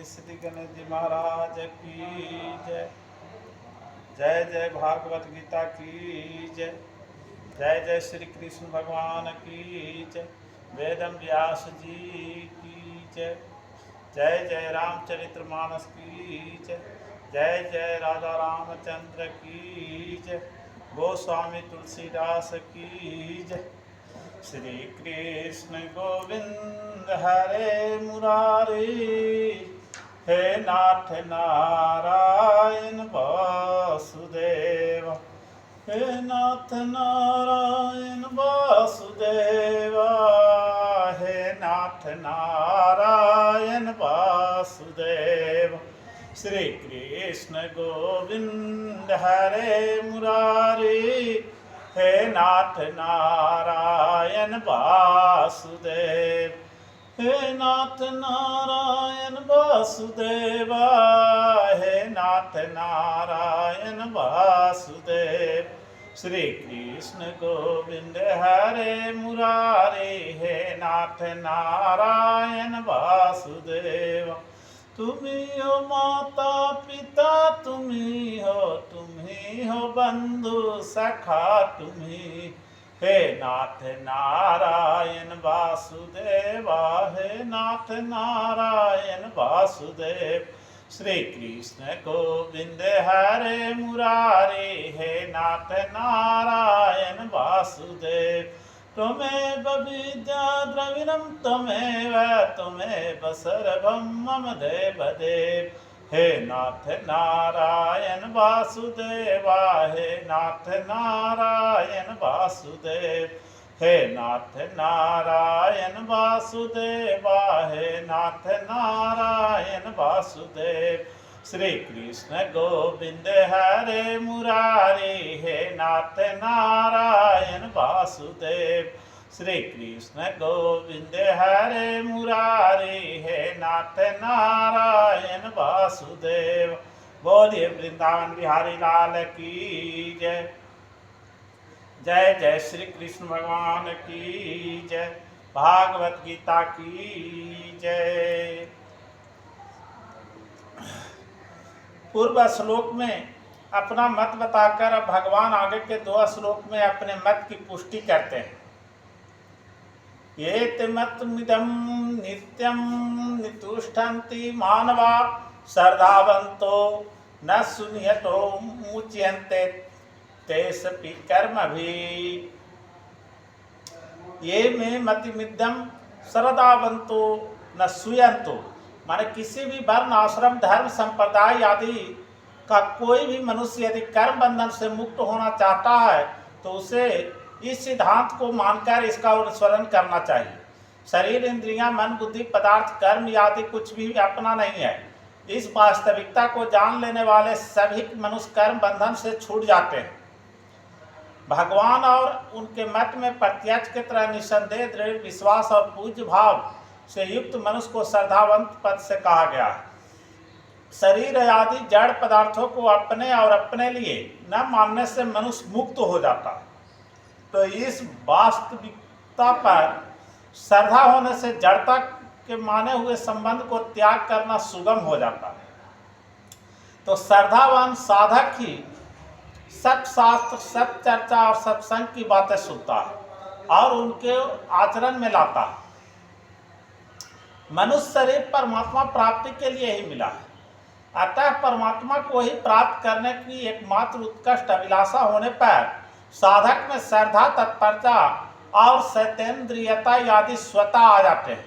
श्री गणेश जी महाराज की जय। जय जय भागवत गीता की जय। जय जय श्री कृष्ण भगवान की जय। वेदम व्यास जी की जय। जय जय रामचरित्र मानस की जय। जय जय राजा रामचंद्र की जय। गोस्वामी तुलसीदास की जय। श्री कृष्ण गोविंद हरे मुरारी, हे नाथ नारायण वासुदेव, हे नाथ नारायण वासुदेव, हे नाथ नारायण वासुदेव। श्री कृष्ण गोविंद हरे मुरारी, हे नाथ नारायण वासुदेव, हे नाथ नारायण वासुदेव, हे नाथ नारायण वासुदेव। श्री कृष्ण गोविंद हरे मुरारी, हे नाथ नारायण वासुदेव। तुम्ही हो माता पिता, तुम्ही हो बंधु सखा, तुम्ही हे नाथ नारायण वासुदेवा, हे नाथ नारायण वासुदेव। श्री कृष्ण गोविंद हरे मुरारी, हे नाथ नारायण वासुदेव। त्वमेव विद्या द्रविणं त्वमेव सर्वं मम देवदेव। हे नाथ नारायण वासुदेवा, हे नाथ नारायण वासुदेव, हे नाथ नारायण वासुदेवा, हे नाथ नारायण वासुदेव। श्री कृष्ण गोविंद हरे मुरारी, हे नाथ नारायण वासुदेव। श्री कृष्ण गोविंद हरे मुरारी, हे नाथ नारायण वासुदेव। बोलिए वृंदावन बिहारी लाल की जय। जय जय श्री कृष्ण भगवान की जय। भागवत गीता की जय। पूर्व श्लोक में अपना मत बताकर अब भगवान आगे के 2 श्लोक में अपने मत की पुष्टि करते हैं। ये मतमिदं नित्यं नितुष्टन्ति मानवा, श्रद्धावन्तो न शून्यतो मुच्यन्ते तेषपि कर्मभिः। ये में मतिमिदं श्रद्धावन्तो न शूयन्तो, माने किसी भी वर्ण आश्रम धर्म संप्रदाय आदि का कोई भी मनुष्य यदि कर्म बंधन से मुक्त होना चाहता है तो उसे इस सिद्धांत को मानकर इसका अनुसरण करना चाहिए। शरीर इंद्रियां मन बुद्धि पदार्थ कर्म आदि कुछ भी अपना नहीं है। इस वास्तविकता को जान लेने वाले सभी मनुष्य कर्म बंधन से छूट जाते हैं। भगवान और उनके मत में प्रत्यक्ष की तरह निसंदेह दृढ़ विश्वास और पूज्य भाव से युक्त मनुष्य को श्रद्धावंत पद से कहा गया है। शरीर आदि जड़ पदार्थों को अपने और अपने लिए न मानने से मनुष्य मुक्त हो जाता है। तो इस वास्तविकता पर श्रद्धा होने से जड़ता के माने हुए संबंध को त्याग करना सुगम हो जाता है। तो श्रद्धावान साधक ही सत्शास्त्र सत चर्चा और सत्संग की बातें सुनता है और उनके आचरण में लाता है। मनुष्य शरीर परमात्मा प्राप्ति के लिए ही मिला है, अतः परमात्मा को ही प्राप्त करने की एकमात्र उत्कृष्ट अभिलाषा होने पर साधक में श्रद्धा तत्परता और सतेंद्रियता आदि स्वतः आ जाते हैं।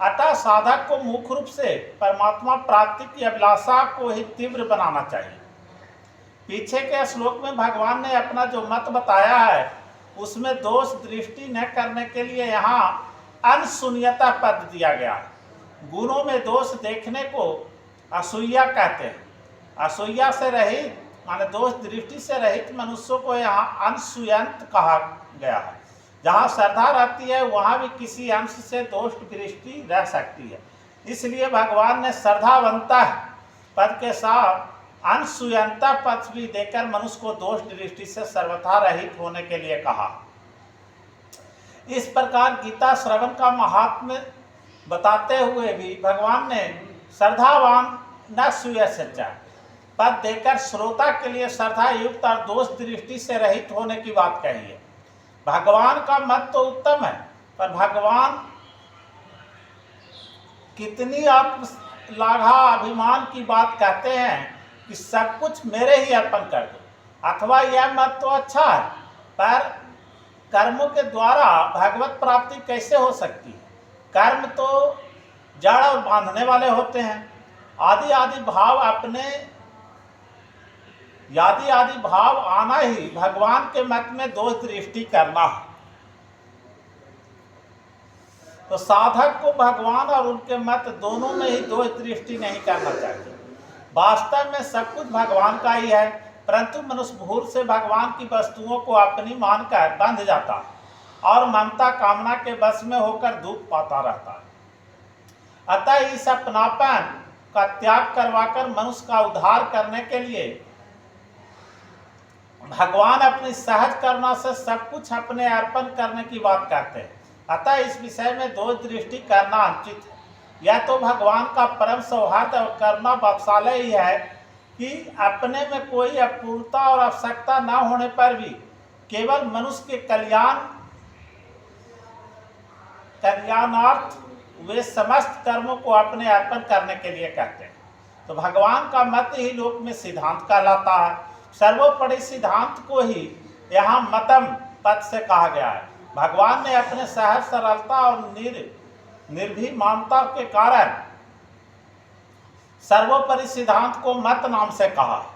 अतः साधक को मुख्य रूप से परमात्मा प्राप्ति की अभिलाषा को ही तीव्र बनाना चाहिए। पीछे के श्लोक में भगवान ने अपना जो मत बताया है उसमें दोष दृष्टि न करने के लिए यहाँ अनशून्यता पद दिया गया है। गुणों में दोष देखने को असूया कहते हैं। असूया से रहित माने दोष दृष्टि से रहित मनुष्यों को यहाँ अनसूयंत कहा गया है। जहाँ श्रद्धा रहती है वहाँ भी किसी अंश से दोष दृष्टि रह सकती है। इसलिए भगवान ने श्रद्धावंता पद के साथ अनसूयंता पद भी देकर मनुष्य को दोष दृष्टि से सर्वथा रहित होने के लिए कहा। इस प्रकार गीता श्रवण का महात्म्य बताते हुए भी भगवान ने श्रद्धावान न सूय सच्चा, पद देकर श्रोता के लिए श्रद्धा युक्त और दोष दृष्टि से रहित होने की बात कही है। भगवान का मत तो उत्तम है, पर भगवान कितनी आत्मलाघा अभिमान की बात कहते हैं कि सब कुछ मेरे ही अर्पण कर दो। अथवा यह मत तो अच्छा है, पर कर्मों के द्वारा भगवत प्राप्ति कैसे हो सकती है? कर्म तो जड़ और बांधने वाले होते हैं। आदि आदि भाव आना ही भगवान के मत में दोष दृष्टि करना है। तो साधक को भगवान और उनके मत दोनों में ही दोष दृष्टि नहीं करना चाहिए। वास्तव में सब कुछ भगवान का ही है, परंतु मनुष्य भूल से भगवान की वस्तुओं को अपनी मानकर बंध जाता है और ममता कामना के बस में होकर दुख पाता रहता है। अतः इस अपनापन का त्याग करवाकर मनुष्य का उद्धार करने के लिए भगवान अपनी सहज करुणा से सब कुछ अपने अर्पण करने की बात कहते हैं। अतः इस विषय में दोष दृष्टि करना अनुचित है। यह तो भगवान का परम सौहार्द और करुणा वात्सल्य ही है कि अपने में कोई अपूर्णता और आवश्यकता न होने पर भी केवल मनुष्य के कल्याणार्थ वे समस्त कर्मों को अपने अर्पण करने के लिए कहते हैं। तो भगवान का मत ही लोक में सिद्धांत कहलाता है। सर्वोपरि सिद्धांत को ही यहाँ मतम पद से कहा गया है। भगवान ने अपने सहज सरलता और निर्भीमानता के कारण सर्वोपरि सिद्धांत को मत नाम से कहा है।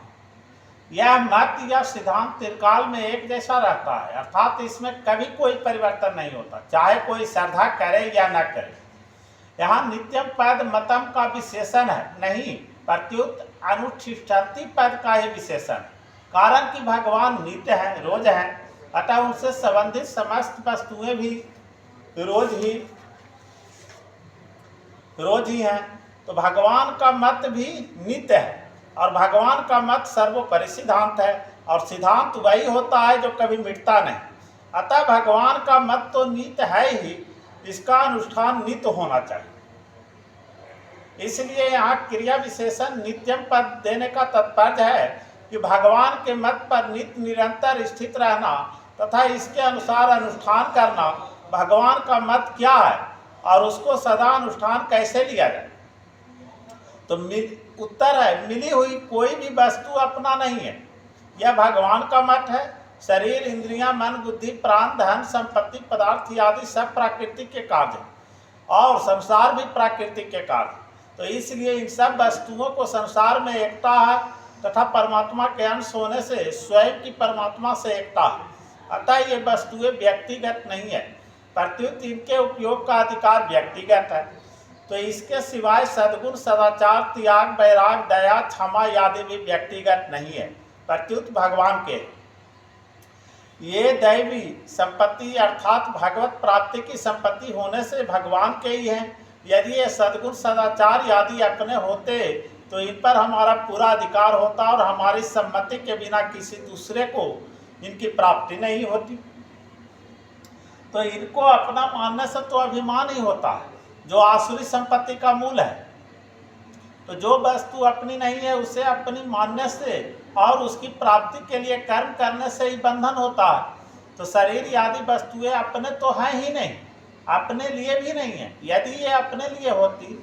यह मत या सिद्धांत त्रिकाल में एक जैसा रहता है, अर्थात इसमें कभी कोई परिवर्तन नहीं होता, चाहे कोई श्रद्धा करे या न करे। यहाँ नित्यम पद मतम का विशेषण है नहीं, प्रत्युत अनुष्ठिष्ठन्ति पद का ही विशेषण है। कारण कि भगवान नित्य है, रोज है, अतः उनसे संबंधित समस्त वस्तुएं भी रोज ही हैं। तो भगवान का मत भी नित्य है और भगवान का मत सर्वोपरि सिद्धांत है, और सिद्धांत वही होता है जो कभी मिटता नहीं। अतः भगवान का मत तो नित्य है ही, इसका अनुष्ठान नित्य होना चाहिए। इसलिए यहाँ क्रिया विशेषण नित्यम पद देने का तात्पर्य है कि भगवान के मत पर नित्य निरंतर स्थित रहना तथा इसके अनुसार अनुष्ठान करना। भगवान का मत क्या है और उसको सदा अनुष्ठान कैसे लिया जाए? तो उत्तर है, मिली हुई कोई भी वस्तु अपना नहीं है, यह भगवान का मत है। शरीर, इंद्रियां, मन, बुद्धि, प्राण, धन, संपत्ति, पदार्थ आदि सब प्राकृतिक के कार्य हैं और संसार भी प्राकृतिक के कार्य। तो इसलिए इन सब वस्तुओं को संसार में एकता है तथा परमात्मा के अंश होने से स्वयं की परमात्मा से एकता है। अतः ये वस्तुएं व्यक्तिगत नहीं है, प्रत्युत इनके उपयोग का अधिकार व्यक्तिगत है। तो इसके सिवाय सद्गुण, सदाचार, त्याग, वैराग, दया, क्षमा आदि भी व्यक्तिगत नहीं है, प्रत्युत भगवान के। ये दैवी संपत्ति अर्थात भगवत प्राप्ति की संपत्ति होने से भगवान के ही हैं। यदि ये सद्गुण, सदाचार आदि अपने होते तो इन पर हमारा पूरा अधिकार होता और हमारी सम्मति के बिना किसी दूसरे को इनकी प्राप्ति नहीं होती। तो इनको अपना मानने से तो अभिमान ही होता है, जो आसुरी संपत्ति का मूल है। तो जो वस्तु अपनी नहीं है उसे अपनी मानने से और उसकी प्राप्ति के लिए कर्म करने से ही बंधन होता है। तो शरीर आदि वस्तुएं अपने तो हैं ही नहीं, अपने लिए भी नहीं है। यदि ये अपने लिए होती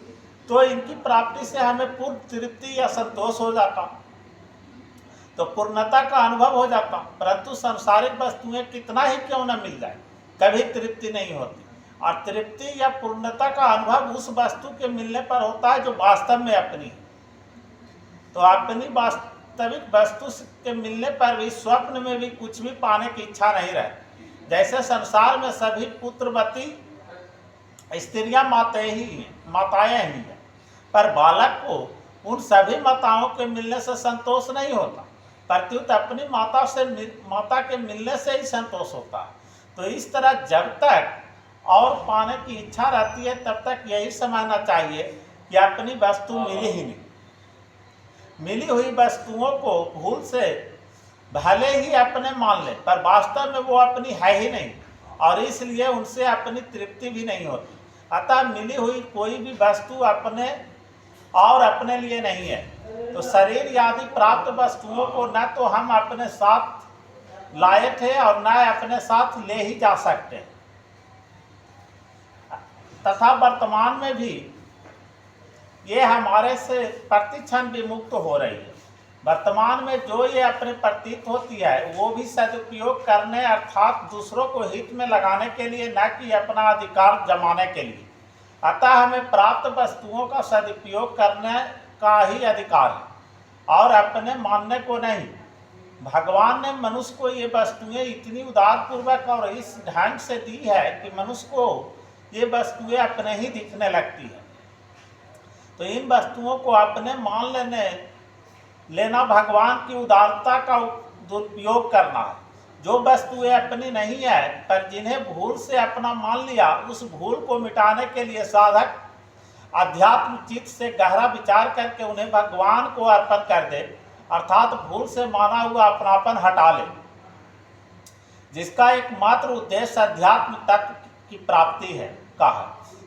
तो इनकी प्राप्ति से हमें पूर्ण तृप्ति या संतोष हो जाता, तो पूर्णता का अनुभव हो जाता। परंतु सांसारिक वस्तुएं कितना ही क्यों न मिल जाए, कभी तृप्ति नहीं होती। और तृप्ति या पूर्णता का अनुभव उस वस्तु के मिलने पर होता है जो वास्तव में अपनी है। तो अपनी वास्तविक वस्तु के मिलने पर भी स्वप्न में भी कुछ भी पाने की इच्छा नहीं रहती। जैसे संसार में सभी पुत्रवती स्त्रियां माताएं ही हैं, पर बालक को उन सभी माताओं के मिलने से संतोष नहीं होता, प्रत्युत अपनी माता के मिलने से ही संतोष होता है। तो इस तरह जब तक और पाने की इच्छा रहती है तब तक यही समझना चाहिए कि अपनी वस्तु मिली ही नहीं। मिली हुई वस्तुओं को भूल से भले ही अपने मान ले, पर वास्तव में वो अपनी है ही नहीं और इसलिए उनसे अपनी तृप्ति भी नहीं होती। अतः मिली हुई कोई भी वस्तु अपने और अपने लिए नहीं है। तो शरीर आदि प्राप्त वस्तुओं को न तो हम अपने साथ लाए थे और न अपने साथ ले ही जा सकते, तथा वर्तमान में भी ये हमारे से प्रतिक्षण विमुक्त हो रही है। वर्तमान में जो ये अपने प्रतीत होती है वो भी सदुपयोग करने अर्थात दूसरों को हित में लगाने के लिए, न कि अपना अधिकार जमाने के लिए। अतः हमें प्राप्त वस्तुओं का सदुपयोग करने का ही अधिकार है और अपने मानने को नहीं। भगवान ने मनुष्य को ये वस्तुएं इतनी उदारपूर्वक और इस ढंग से दी है कि मनुष्य को ये वस्तुएं अपने ही दिखने लगती है। तो इन वस्तुओं को अपने मान लेना भगवान की उदारता का दुरुपयोग करना है। जो वस्तुएं अपनी नहीं है पर जिन्हें भूल से अपना मान लिया, उस भूल को मिटाने के लिए साधक अध्यात्म चित्त से गहरा विचार करके उन्हें भगवान को अर्पण कर दे, अर्थात भूल से माना हुआ अपनापन हटा ले, जिसका एकमात्र उद्देश्य अध्यात्म तत्व की प्राप्ति है कहा।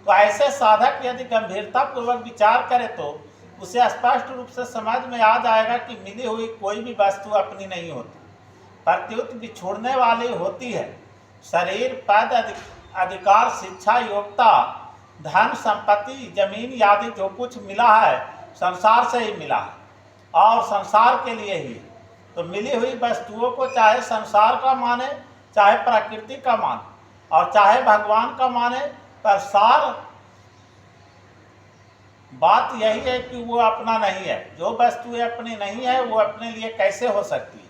तो ऐसे साधक यदि गंभीरता पूर्वक विचार करे तो उसे स्पष्ट रूप से समझ में आ जाएगा कि मिली हुई कोई भी वस्तु अपनी नहीं होती, प्रत्युत बिछुड़ने वाली होती है। शरीर, पद, अधिकार, शिक्षा, योग्यता, धन, संपत्ति, जमीन आदि जो कुछ मिला है संसार से ही मिला है और संसार के लिए ही। तो मिली हुई वस्तुओं को चाहे संसार का माने, चाहे प्रकृति का माने और चाहे भगवान का माने, पर सार बात यही है कि वो अपना नहीं है। जो वस्तुएं अपनी नहीं है वो अपने लिए कैसे हो सकती है।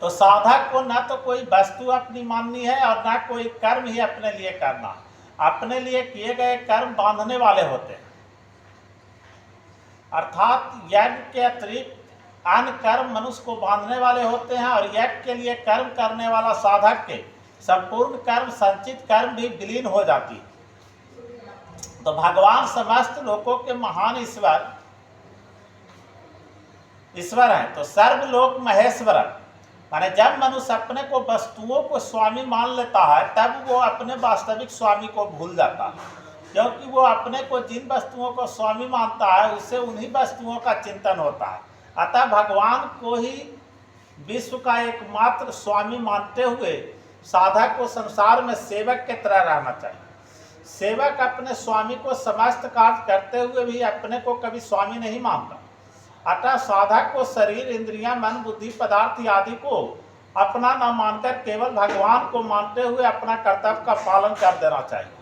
तो साधक को न तो कोई वस्तु अपनी माननी है और न कोई कर्म ही अपने लिए करना। अपने लिए किए गए कर्म बांधने वाले होते हैं, अर्थात यज्ञ के अतिरिक्त अन्य कर्म मनुष्य को बांधने वाले होते हैं और यज्ञ के लिए कर्म करने वाला साधक के संपूर्ण कर्म, संचित कर्म भी विलीन हो जाती है। तो भगवान समस्त लोकों के महान ईश्वर हैं। तो सर्वलोक महेश्वर, माने जब मनुष्य अपने को वस्तुओं को स्वामी मान लेता है तब वो अपने वास्तविक स्वामी को भूल जाता है, क्योंकि वो अपने को जिन वस्तुओं को स्वामी मानता है उससे उन्हीं वस्तुओं का चिंतन होता है। अतः भगवान को ही विश्व का एकमात्र स्वामी मानते हुए साधक को संसार में सेवक की तरह रहना चाहिए। सेवक अपने स्वामी को समस्त कार्य करते हुए भी अपने को कभी स्वामी नहीं मानता। अतः साधक को शरीर, इंद्रियां, मन, बुद्धि, पदार्थ आदि को अपना न मानकर केवल भगवान को मानते हुए अपना कर्तव्य का पालन कर देना चाहिए।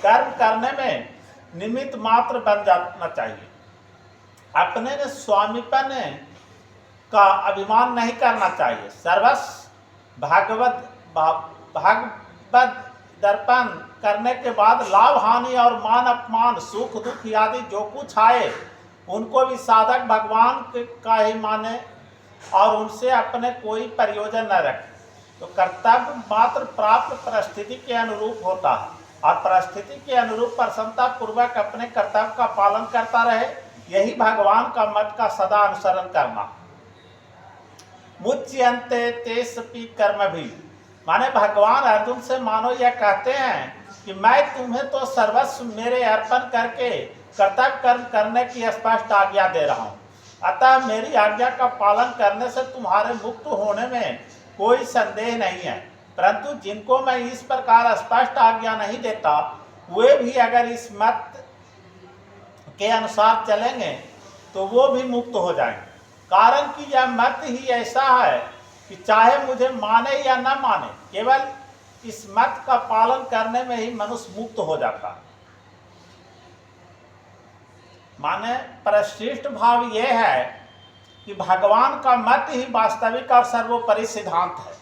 कर्म करने में निमित्त मात्र बन जाना चाहिए। अपने ने स्वामीपन का अभिमान नहीं करना चाहिए। सर्वस्व भागवत दर्पण करने के बाद लाभ हानि और मान अपमान, सुख दुख आदि जो कुछ आए उनको भी साधक भगवान का ही माने और उनसे अपने कोई प्रयोजन न रखे। तो कर्तव्य मात्र प्राप्त परिस्थिति के अनुरूप होता है और परिस्थिति के अनुरूप प्रसन्नता पूर्वक अपने कर्तव्य का पालन करता रहे, यही भगवान का मत का सदा अनुसरण करना। मुच्यन्ते तेषपि कर्म भी, माने भगवान अर्जुन से मानो यह कहते हैं कि मैं तुम्हें तो सर्वस्व मेरे अर्पण करके कर्तव्य कर्म करने की स्पष्ट आज्ञा दे रहा हूँ। अतः मेरी आज्ञा का पालन करने से तुम्हारे मुक्त होने में कोई संदेह नहीं है। परंतु जिनको मैं इस प्रकार स्पष्ट आज्ञा नहीं देता वे भी अगर इस मत के अनुसार चलेंगे तो वो भी मुक्त हो जाएंगे। कारण कि यह मत ही ऐसा है कि चाहे मुझे माने या न माने, केवल इस मत का पालन करने में ही मनुष्य मुक्त हो जाता है। माने परश्रेष्ठ भाव यह है कि भगवान का मत ही वास्तविक और सर्वोपरि सिद्धांत है,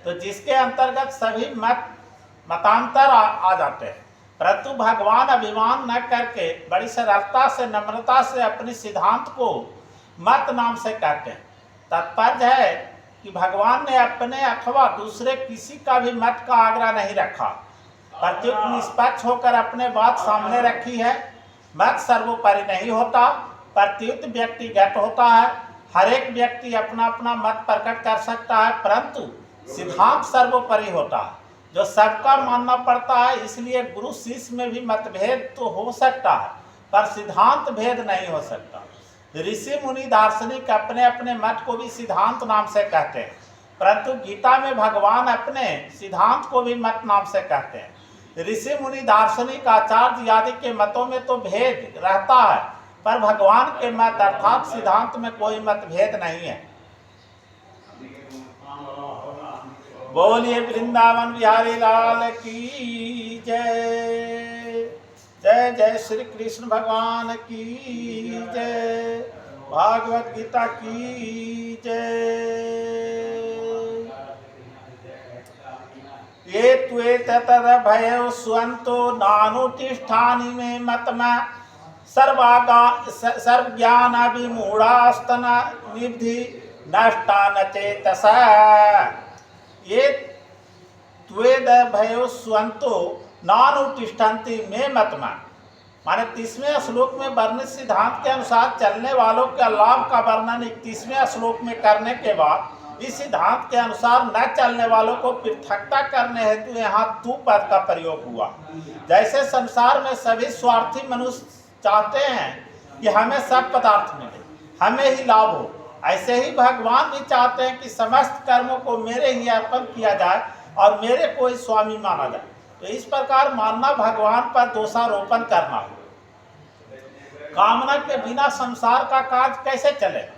तो जिसके अंतर्गत सभी मतांतर आ जाते हैं। परंतु भगवान अभिमान न करके बड़ी सरलता से, नम्रता से अपने सिद्धांत को मत नाम से कहते हैं। तात्पर्य है कि भगवान ने अपने अथवा दूसरे किसी का भी मत का आग्रह नहीं रखा, प्रत्युत निष्पक्ष होकर अपने बात सामने रखी है। मत सर्वोपरि नहीं होता, प्रत्युत व्यक्तिगत होता है। हर एक व्यक्ति अपना अपना मत प्रकट कर सकता है, परंतु सिद्धांत सर्वोपरि होता है जो सबका मानना पड़ता है। इसलिए गुरु शिष्य में भी मतभेद तो हो सकता है, पर सिद्धांत भेद नहीं हो सकता। ऋषि मुनि दार्शनिक अपने अपने मत को भी सिद्धांत नाम से कहते हैं, परंतु गीता में भगवान अपने सिद्धांत को भी मत नाम से कहते हैं। ऋषि मुनि दार्शनिक आचार्य आदि के मतों में तो भेद रहता है, पर भगवान के मत अर्थात सिद्धांत में कोई मतभेद नहीं है। बोलिए वृंदावन बिहारी लाल की जय। जय जय श्री कृष्ण भगवान की जय। भागवत गीता की जय। ये त्वे तद भयो स्वंतो नानुतिष्ठानि मे मतमा सर्वज्ञानाभिमूढ़ास्तना निधि नष्टा न चेतसा। ये त्वेद भयो स्वंतो नानुतिष्ठन्ति मे मतमा, माने 30वें श्लोक में वर्णित सिद्धांत के अनुसार चलने वालों के लाभ का वर्णन 31वें श्लोक में करने के बाद इस सिद्धांत के अनुसार न चलने वालों को पृथकता करने हेतु यहाँ तू पद का प्रयोग हुआ। जैसे संसार में सभी स्वार्थी मनुष्य चाहते हैं कि हमें सब पदार्थ मिले, हमें ही लाभ हो, ऐसे ही भगवान भी चाहते हैं कि समस्त कर्मों को मेरे ही अर्पण किया जाए और मेरे को ही स्वामी माना जाए। तो इस प्रकार मानना भगवान पर दोषारोपण करना है। कामना के बिना संसार का कार्य कैसे चलेगा?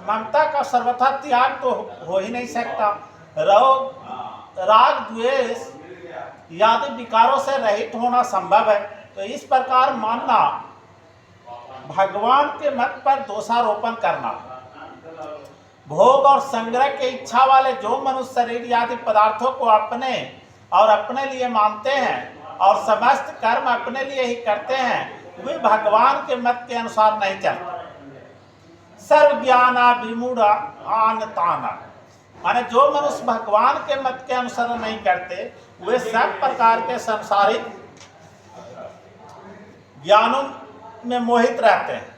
ममता का सर्वथा त्याग तो हो ही नहीं सकता। राग द्वेष आदि विकारों से रहित होना संभव है। तो इस प्रकार मानना भगवान के मत पर दोषारोपण करना। भोग और संग्रह के इच्छा वाले जो मनुष्य शरीर आदि पदार्थों को अपने और अपने लिए मानते हैं और समस्त कर्म अपने लिए ही करते हैं, वे भगवान के मत के अनुसार नहीं चलते। सर्वज्ञानाभिमूढ़ास्तना, माने जो मनुष्य भगवान के मत के अनुसार नहीं करते, वे सब प्रकार के सांसारिक ज्ञानों में मोहित रहते हैं।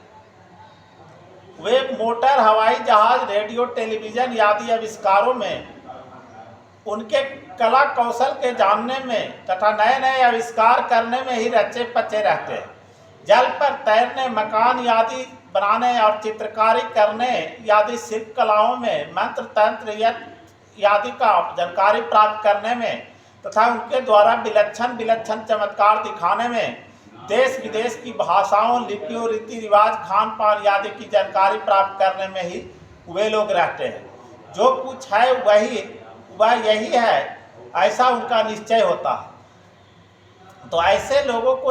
वे मोटर, हवाई जहाज, रेडियो, टेलीविजन आदि आविष्कारों में, उनके कला कौशल के जानने में तथा नए नए आविष्कार करने में ही रचे पचे रहते हैं। जल पर तैरने, मकान आदि बनाने और चित्रकारी करने आदि शिल्प कलाओं में, मंत्र तंत्र आदि का जानकारी प्राप्त करने में तथा उनके द्वारा विलक्षण विलक्षण चमत्कार दिखाने में, देश विदेश की भाषाओं, लिपियों, रीति रिवाज, खान पान आदि की जानकारी प्राप्त करने में ही वे लोग रहते हैं। जो कुछ है वह यही है, ऐसा उनका निश्चय होता है। तो ऐसे लोगों को